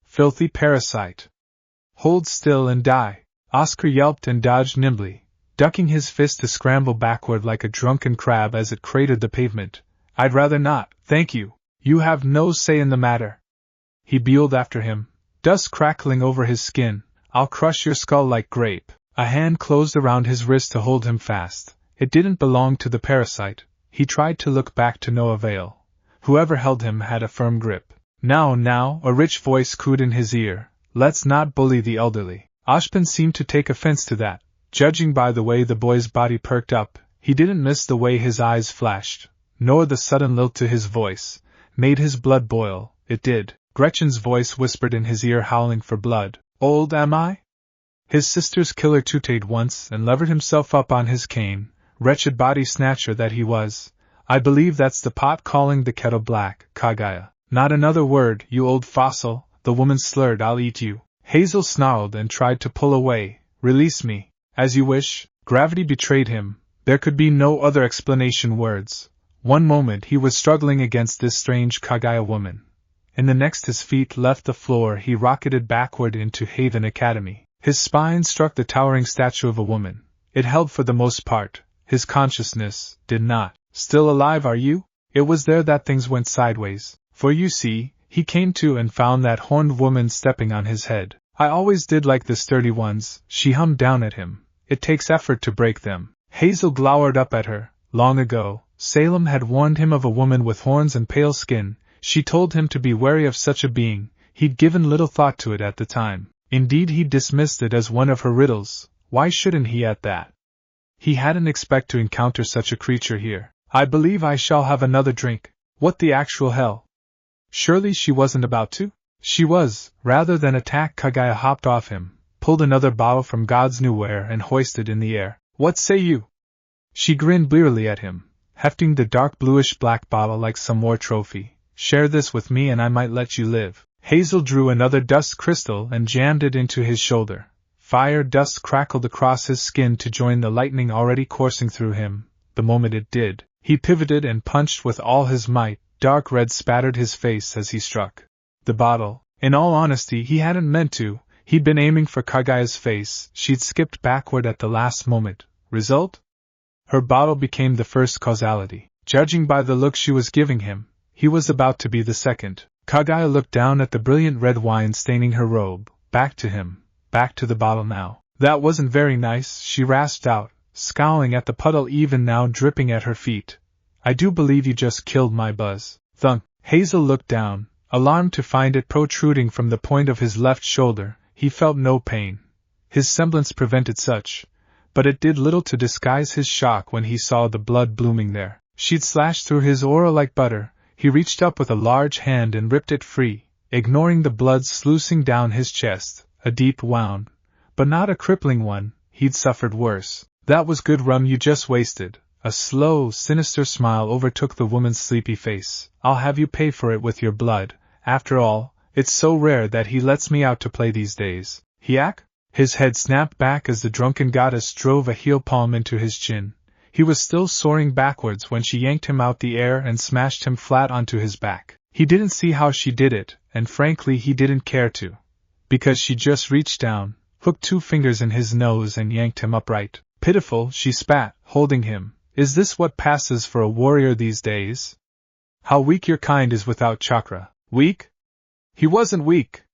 Filthy parasite! Hold still and die! Oscar yelped and dodged nimbly, ducking his fist to scramble backward like a drunken crab as it cratered the pavement. I'd rather not, thank you. You have no say in the matter. He beeled after him, dust crackling over his skin. I'll crush your skull like grape. A hand closed around his wrist to hold him fast. It didn't belong to the parasite. He tried to look back to no avail. Whoever held him had a firm grip. Now, a rich voice cooed in his ear. Let's not bully the elderly. Ajban seemed to take offense to that. Judging by the way the boy's body perked up, he didn't miss the way his eyes flashed, nor the sudden lilt to his voice. Made his blood boil, it did. Gretchen's voice whispered in his ear, howling for blood. Old am I? His sister's killer tooted once and levered himself up on his cane. Wretched body snatcher that he was. I believe that's the pot calling the kettle black, Kagaya. Not another word, you old fossil, the woman slurred. I'll eat you. Hazel snarled and tried to pull away. Release me. As you wish. Gravity betrayed him. There could be no other explanation. Words. One moment he was struggling against this strange Kagaya woman. In the next his feet left the floor. He rocketed backward into Haven Academy. His spine struck the towering statue of a woman. It held for the most part. His consciousness did not. Still alive, are you? It was there that things went sideways. For you see, he came to and found that horned woman stepping on his head. I always did like the sturdy ones, she hummed down at him. It takes effort to break them. Hazel glowered up at her. Long ago, Salem had warned him of a woman with horns and pale skin. She told him to be wary of such a being. He'd given little thought to it at the time. Indeed, he dismissed it as one of her riddles. Why shouldn't he at that? He hadn't expected to encounter such a creature here. I believe I shall have another drink. What the actual hell? Surely she wasn't about to? She was. Rather than attack, Kagaya hopped off him, pulled another bottle from God's new ware and hoisted in the air. What say you? She grinned blearily at him, hefting the dark bluish-black bottle like some war trophy. Share this with me and I might let you live. Hazel drew another dust crystal and jammed it into his shoulder. Fire dust crackled across his skin to join the lightning already coursing through him. The moment it did, he pivoted and punched with all his might. Dark red spattered his face as he struck the bottle. In all honesty, he hadn't meant to. He'd been aiming for Kagaya's face. She'd skipped backward at the last moment. Result? Her bottle became the first causality. Judging by the look she was giving him, he was about to be the second. Kagaya looked down at the brilliant red wine staining her robe. Back to him. Back to the bottle now. That wasn't very nice, she rasped out, scowling at the puddle even now dripping at her feet. I do believe you just killed my buzz. Thunk. Hazel looked down, alarmed to find it protruding from the point of his left shoulder. He felt no pain. His semblance prevented such, but it did little to disguise his shock when he saw the blood blooming there. She'd slashed through his aura like butter. He reached up with a large hand and ripped it free, ignoring the blood sluicing down his chest. A deep wound, but not a crippling one. He'd suffered worse. That was good rum you just wasted. A slow, sinister smile overtook the woman's sleepy face. I'll have you pay for it with your blood. After all, it's so rare that he lets me out to play these days. Hiak? His head snapped back as the drunken goddess drove a heel palm into his chin. He was still soaring backwards when she yanked him out the air and smashed him flat onto his back. He didn't see how she did it, and frankly he didn't care to. Because she just reached down, hooked 2 fingers in his nose and yanked him upright. Pitiful, she spat, holding him. Is this what passes for a warrior these days? How weak your kind is without chakra. Weak? He wasn't weak.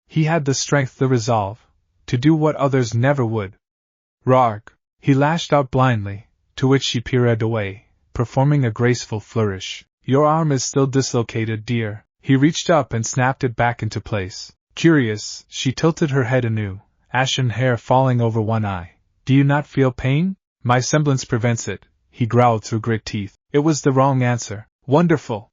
He had the strength, the resolve, to do what others never would. Rarg! He lashed out blindly, to which she pirouetted away, performing a graceful flourish. Your arm is still dislocated, dear. He reached up and snapped it back into place. Curious, she tilted her head anew, ashen hair falling over one eye. Do you not feel pain? My semblance prevents it, he growled through grit teeth. It was the wrong answer. Wonderful!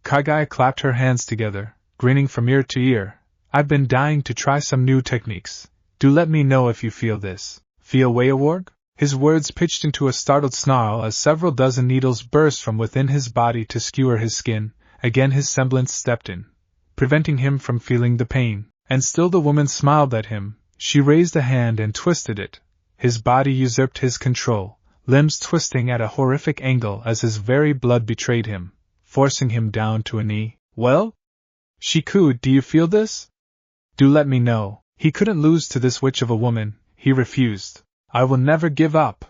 Kagaya clapped her hands together, grinning from ear to ear. I've been dying to try some new techniques. Do let me know if you feel this. Feel Wayawarg? His words pitched into a startled snarl as several dozen needles burst from within his body to skewer his skin. Again his semblance stepped in, preventing him from feeling the pain. And still the woman smiled at him. She raised a hand and twisted it. His body usurped his control, limbs twisting at a horrific angle as his very blood betrayed him, forcing him down to a knee. Well? She cooed, do you feel this? Do let me know. He couldn't lose to this witch of a woman. He refused. I will never give up.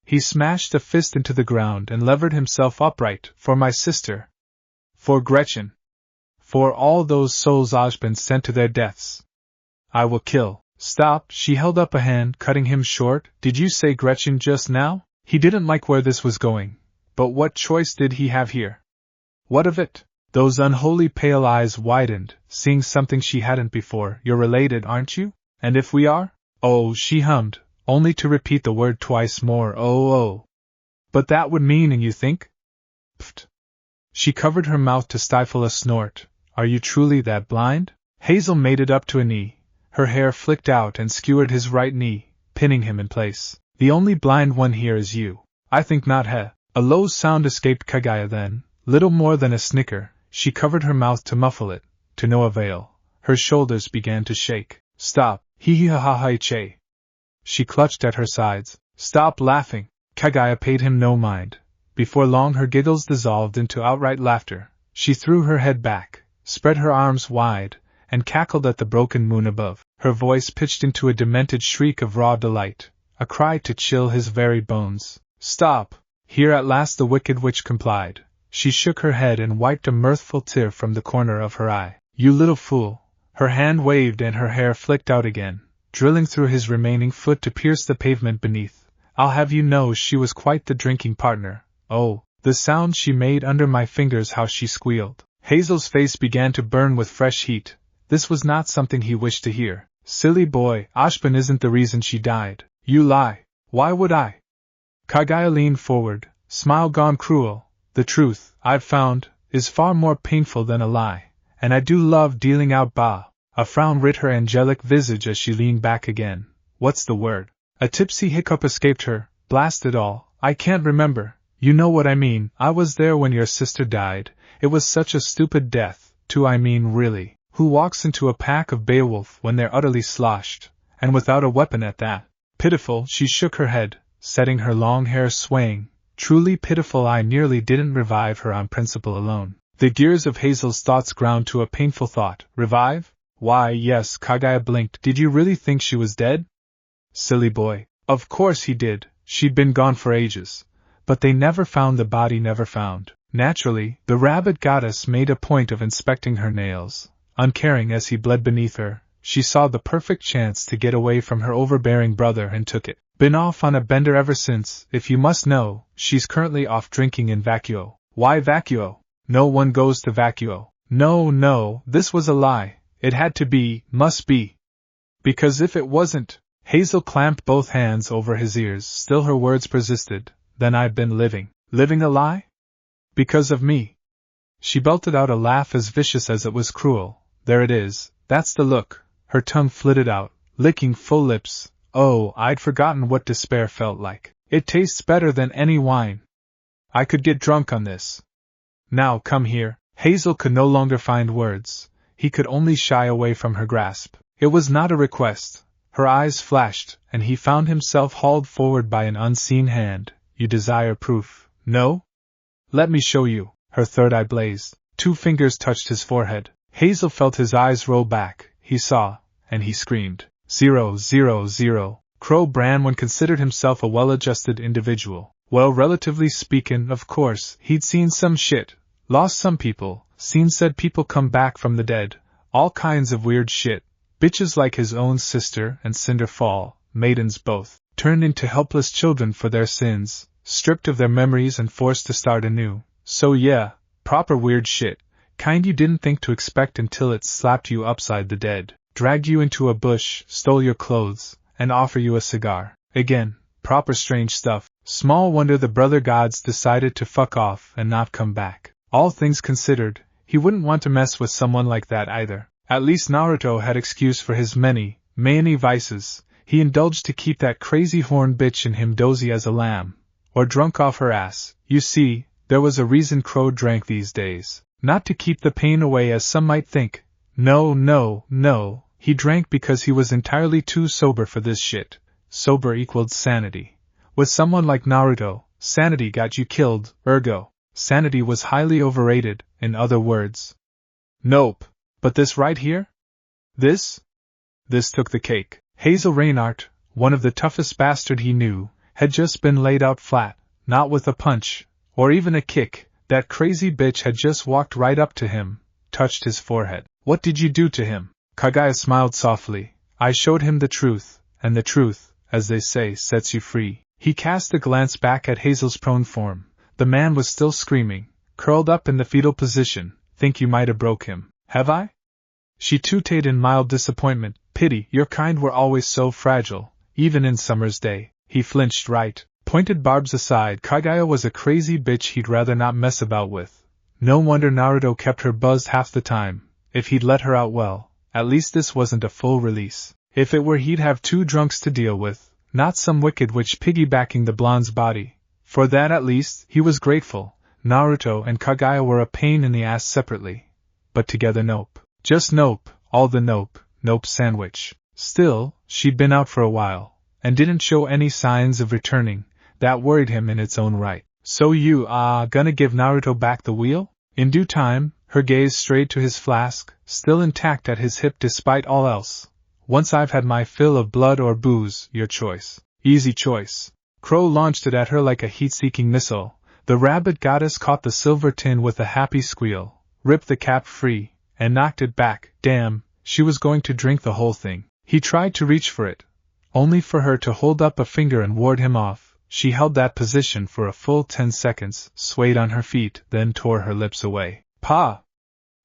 He smashed a fist into the ground and levered himself upright. For my sister. For Gretchen. For all those souls Ajban sent to their deaths. I will kill. Stop, she held up a hand, cutting him short. Did you say Gretchen just now? He didn't like where this was going. But what choice did he have here? What of it? Those unholy pale eyes widened, seeing something she hadn't before. You're related, aren't you? And if we are? Oh, she hummed, only to repeat the word twice more. Oh. But that would mean, and you think? Pfft. She covered her mouth to stifle a snort. Are you truly that blind? Hazel made it up to a knee. Her hair flicked out and skewered his right knee, pinning him in place. The only blind one here is you. I think not, he. A low sound escaped Kagaya then, little more than a snicker. She covered her mouth to muffle it, to no avail. Her shoulders began to shake. Stop, hee-hee-ha-ha-che. She clutched at her sides. Stop laughing. Kagaya paid him no mind. Before long her giggles dissolved into outright laughter. She threw her head back, spread her arms wide, and cackled at the broken moon above. Her voice pitched into a demented shriek of raw delight, a cry to chill his very bones. Stop! Here at last the wicked witch complied. She shook her head and wiped a mirthful tear from the corner of her eye. You little fool! Her hand waved and her hair flicked out again, drilling through his remaining foot to pierce the pavement beneath. I'll have you know she was quite the drinking partner. Oh, the sound she made under my fingers, how she squealed. Hazel's face began to burn with fresh heat. This was not something he wished to hear. Silly boy, Ashban isn't the reason she died. You lie. Why would I? Kagaya leaned forward, smile gone cruel. The truth, I've found, is far more painful than a lie, and I do love dealing out ba. A frown writ her angelic visage as she leaned back again. What's the word? A tipsy hiccup escaped her. Blast it all, I can't remember. You know what I mean. I was there when your sister died. It was such a stupid death, too. I mean, really. Who walks into a pack of Beowulf when they're utterly sloshed, and without a weapon at that? Pitiful, she shook her head, setting her long hair swaying. Truly pitiful. I nearly didn't revive her on principle alone. The gears of Hazel's thoughts ground to a painful thought. Revive? Why, yes, Kagaya blinked. Did you really think she was dead? Silly boy. Of course he did. She'd been gone for ages. But they never found the body, never found. Naturally, the rabbit goddess made a point of inspecting her nails. Uncaring as he bled beneath her, she saw the perfect chance to get away from her overbearing brother and took it. Been off on a bender ever since. If you must know, she's currently off drinking in Vacuo. Why Vacuo? No one goes to Vacuo. No, this was a lie. It had to be, must be. Because if it wasn't... Hazel clamped both hands over his ears. Still her words persisted. Then I've been living. Living a lie? Because of me. She belted out a laugh as vicious as it was cruel. There it is, that's the look. Her tongue flitted out, licking full lips. Oh, I'd forgotten what despair felt like. It tastes better than any wine. I could get drunk on this. Now come here. Hazel could no longer find words. He could only shy away from her grasp. It was not a request. Her eyes flashed, and he found himself hauled forward by an unseen hand. You desire proof, no? Let me show you. Her third eye blazed. 2 fingers touched his forehead. Hazel felt his eyes roll back. He saw, and he screamed. 000. Crow Bran, when considered himself a well-adjusted individual, Well, relatively speaking, of course, he'd seen some shit, lost some people, seen said people come back from the dead, all kinds of weird shit, bitches like his own sister and Cinder fall, maidens both, turned into helpless children for their sins, stripped of their memories and forced to start anew. So yeah, proper weird shit, kind you didn't think to expect until it slapped you upside the dead, dragged you into a bush, stole your clothes, and offer you a cigar. Again, proper strange stuff. Small wonder the brother gods decided to fuck off and not come back. All things considered, he wouldn't want to mess with someone like that either. At least Naruto had excuse for his many vices. He indulged to keep that crazy horn bitch in him dozy as a lamb, or drunk off her ass. You see, there was a reason Crow drank these days. Not to keep the pain away as some might think. No, he drank because he was entirely too sober for this shit. Sober equaled sanity. With someone like Naruto, sanity got you killed, ergo, sanity was highly overrated, in other words. Nope. But this right here? This took the cake. Hazel Reinhardt, one of the toughest bastard he knew, had just been laid out flat, not with a punch, or even a kick. That crazy bitch had just walked right up to him, touched his forehead. What did you do to him? Kagaya smiled softly. I showed him the truth, and the truth, as they say, sets you free. He cast a glance back at Hazel's prone form. The man was still screaming, curled up in the fetal position. Think you might have broke him, have I? She tooted in mild disappointment. Pity, your kind were always so fragile, even in summer's day. He flinched right, pointed barbs aside. Kagaya was a crazy bitch he'd rather not mess about with. No wonder Naruto kept her buzzed half the time. If he'd let her out well, at least this wasn't a full release. If it were, he'd have two drunks to deal with. Not some wicked witch piggybacking the blonde's body. For that at least, he was grateful. Naruto and Kagaya were a pain in the ass separately. But together nope. Just nope, all the nope sandwich. Still, she'd been out for a while, and didn't show any signs of returning. That worried him in its own right. So you, gonna give Naruto back the wheel? In due time, her gaze strayed to his flask, still intact at his hip despite all else. Once I've had my fill of blood or booze, your choice. Easy choice. Crow launched it at her like a heat-seeking missile. The rabbit goddess caught the silver tin with a happy squeal, ripped the cap free, and knocked it back. Damn, she was going to drink the whole thing. He tried to reach for it, only for her to hold up a finger and ward him off. She held that position for a full 10 seconds, swayed on her feet, then tore her lips away. Pa!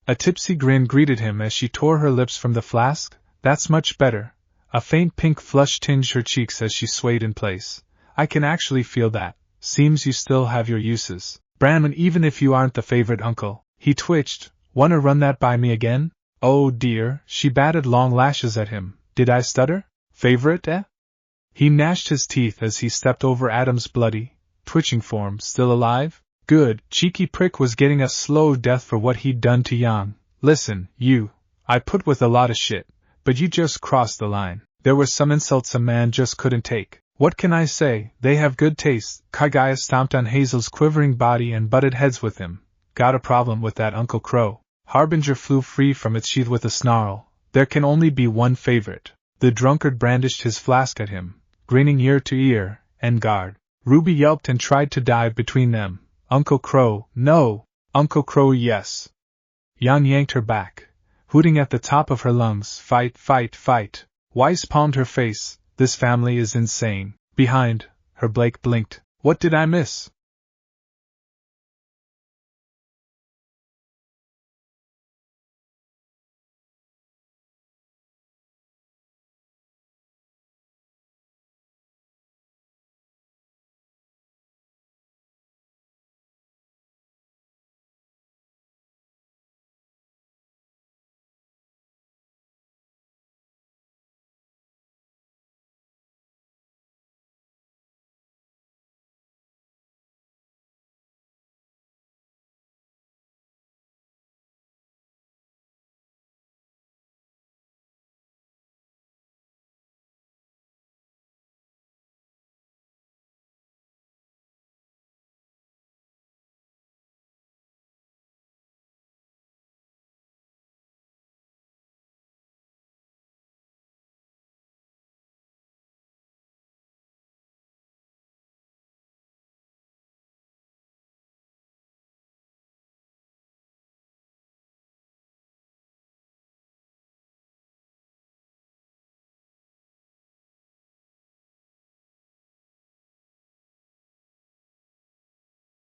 A tipsy grin greeted him as she tore her lips from the flask. That's much better. A faint pink flush tinged her cheeks as she swayed in place. I can actually feel that. Seems you still have your uses. Brahman, even if you aren't the favorite uncle. He twitched. Wanna run that by me again? Oh dear, she batted long lashes at him. Did I stutter? Favorite, eh? He gnashed his teeth as he stepped over Adam's bloody, twitching form. Still alive? Good, cheeky prick was getting a slow death for what he'd done to Yang. Listen, you. I put with a lot of shit, but you just crossed the line. There were some insults a man just couldn't take. What can I say? They have good taste. Kagaya stomped on Hazel's quivering body and butted heads with him. Got a problem with that, Uncle Crow? Harbinger flew free from its sheath with a snarl. There can only be one favorite. The drunkard brandished his flask at him, grinning ear to ear. En garde. Rwby yelped and tried to dive between them. Uncle Crow, no! Uncle Crow, yes! Yang yanked her back, hooting at the top of her lungs. Fight, fight, fight! Weiss palmed her face. This family is insane. Behind her, Blake blinked. What did I miss?